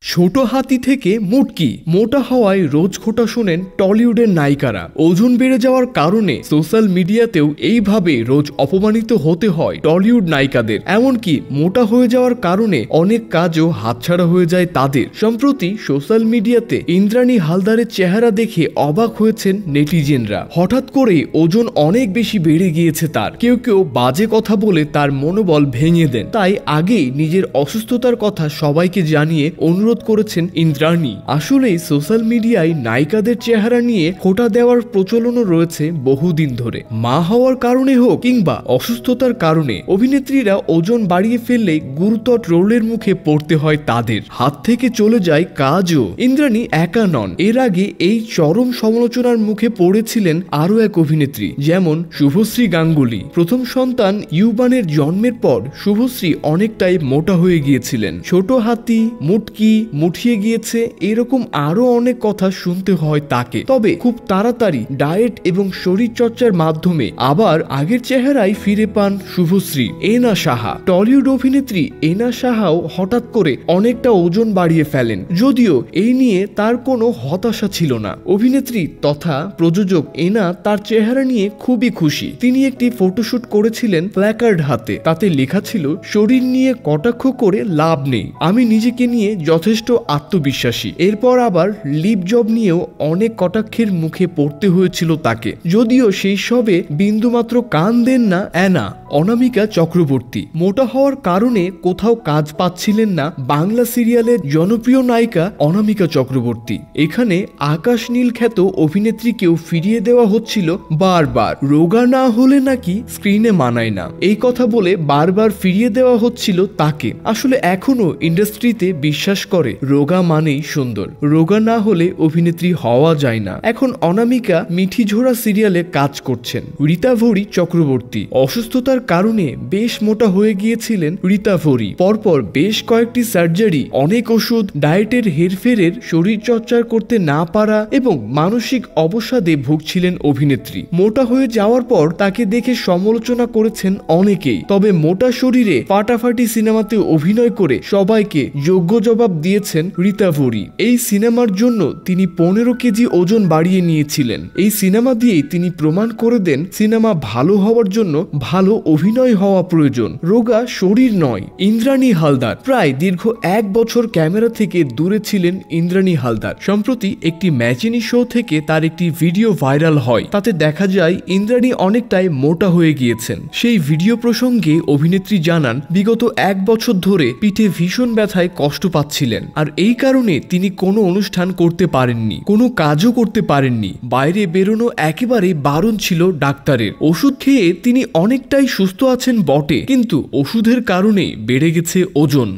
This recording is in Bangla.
ছোট হাতি থেকে মুটকি মোটা হওয়ায় রোজ খোটা শোনেন টলিউডের নায়িকারা। ওজন বেড়ে যাওয়ার কারণে সোশ্যাল মিডিয়াতেও এইভাবে রোজ অপমানিত হতে হয় টলিউড নায়িকাদের। এমনকি মোটা হয়ে যাওয়ার কারণে অনেক কাজও হাতছাড়া হয়ে যায় তাদের। সম্প্রতি সোশ্যাল মিডিয়াতে ইন্দ্রাণী হালদারের চেহারা দেখে অবাক হয়েছেন নেটিজেনরা। হঠাৎ করে ওজন অনেক বেশি বেড়ে গিয়েছে তার। কেউ কেউ বাজে কথা বলে তার মনোবল ভেঙে দেন। তাই আগেই নিজের অসুস্থতার কথা সবাইকে জানিয়ে অনুরোধ করেছেন ইন্দ্রাণী। আসলেই সোশ্যাল মিডিয়ায় নায়িকাদের চেহারা নিয়ে খোঁটা দেওয়ার প্রচলনও রয়েছে বহুদিন ধরে। মা হওয়ার কারণে হোক কিংবা অসুস্থতার কারণে অভিনেত্রীরা ওজন বাড়িয়ে ফেললে গুরুতর ট্রোলের মুখে পড়তে হয় তাদের। হাত থেকে চলে যায় কাজও। ইন্দ্রাণী একা নন, এর আগে এই চরম সমালোচনার মুখে পড়েছিলেন আরো এক অভিনেত্রী, যেমন শুভশ্রী গাঙ্গুলি। প্রথম সন্তান ইউবানের জন্মের পর শুভশ্রী অনেকটাই মোটা হয়ে গিয়েছিলেন। ছোট হাতি, মুটকি, মুঠিয়ে গিয়েছে, এরকম আরো অনেক কথা শুনতে হয় তাকে। তবে খুব তাড়াতাড়ি ডায়েট এবং শরীর চর্চার মাধ্যমে আবার আগের চেহারায় ফিরে পান শুভশ্রী। এনা সাহা, টলিউড অভিনেত্রী এনা সাহাও হঠাৎ করে অনেকটা ওজন বাড়িয়ে ফেলেন, যদিও এই নিয়ে তার কোনো হতাশা ছিল না। অভিনেত্রী তথা প্রযোজক এনা তার চেহারা নিয়ে খুবই খুশি। তিনি একটি ফটোশুট করেছিলেন প্ল্যাকার্ড হাতে। তাতে লেখা ছিল, শরীর নিয়ে কটাক্ষ করে লাভ নেই, আমি নিজেকে নিয়ে যথেষ্ট আত্মবিশ্বাসী। এরপর আবার লিপ জব নিয়েও অনেক কটাক্ষের মুখে পড়তে হয়েছিল তাকে, যদিও সেই সবে বিন্দুমাত্র কান দেন না অনামিকা চক্রবর্তী। মোটা হওয়ার কারণে কোথাও কাজ পাচ্ছিলেন না বাংলা সিরিয়ালের জনপ্রিয় নায়িকা অনামিকা চক্রবর্তী। এখানে আকাশ নীল খ্যাত অভিনেত্রীকেও ফিরিয়ে দেওয়া হচ্ছিল বারবার। রোগা না হলে নাকি স্ক্রিনে মানায় না, এই কথা বলে বারবার ফিরিয়ে দেওয়া হচ্ছিল তাকে। আসলে এখনো ইন্ডাস্ট্রিতে বিশ্বাস করে রোগা মানেই সুন্দর, রোগা না হলে অভিনেত্রী হওয়া যায় না। এখন অনামিকা মিঠিঝোড়া সিরিয়ালে কাজ করছেন। রীতাভরি চক্রবর্তী অসুস্থতার কারণে বেশ মোটা হয়ে গিয়েছিলেন রীতাভরি। পরপর বেশ কয়েকটি সার্জারি, অনেক ওষুধ, ডায়েটের হেরফেরের, শরীর চর্চা করতে না পারা এবং মানসিক অবসাদে ভুগছিলেন অভিনেত্রী। মোটা হয়ে যাওয়ার পর তাকে দেখে সমালোচনা করেছেন অনেকেই। তবে মোটা শরীরে ফাটাফাটি সিনেমাতে অভিনয় করে সবাইকে যোগ্য জবাব দিয়েছেন রীতাভরি। এই সিনেমার জন্য তিনি 15 কেজি ওজন বাড়িয়ে নিয়েছিলেন। এই সিনেমা দিয়েই তিনি প্রমাণ করে দেন সিনেমা ভালো হওয়ার জন্য ভালো অভিনয় হওয়া প্রয়োজন, রোগা শরীর নয়। ইন্দ্রাণী হালদার প্রায় দীর্ঘ 1 বছর ক্যামেরা থেকে দূরে ছিলেন ইন্দ্রাণী হালদার। সম্প্রতি একটি ম্যাচিনি শো থেকে তার একটি ভিডিও ভাইরাল হয়। তাতে দেখা যায় ইন্দ্রাণী অনেকটাই মোটা হয়ে গিয়েছেন। সেই ভিডিও প্রসঙ্গে অভিনেত্রী জানান, বিগত 1 বছর ধরে পিঠে ভীষণ ব্যথায় কষ্ট পাচ্ছিলেন, আর এই কারণে তিনি কোনো অনুষ্ঠান করতে পারেননি, কোনো কাজও করতে পারেননি। বাইরে বেরোনো একেবারে বারণ ছিল ডাক্তারের। ওষুধ খেয়ে তিনি অনেকটাই সুস্থ আছেন বটে, কিন্তু ওষুধের কারণে বেড়ে গেছে ওজন।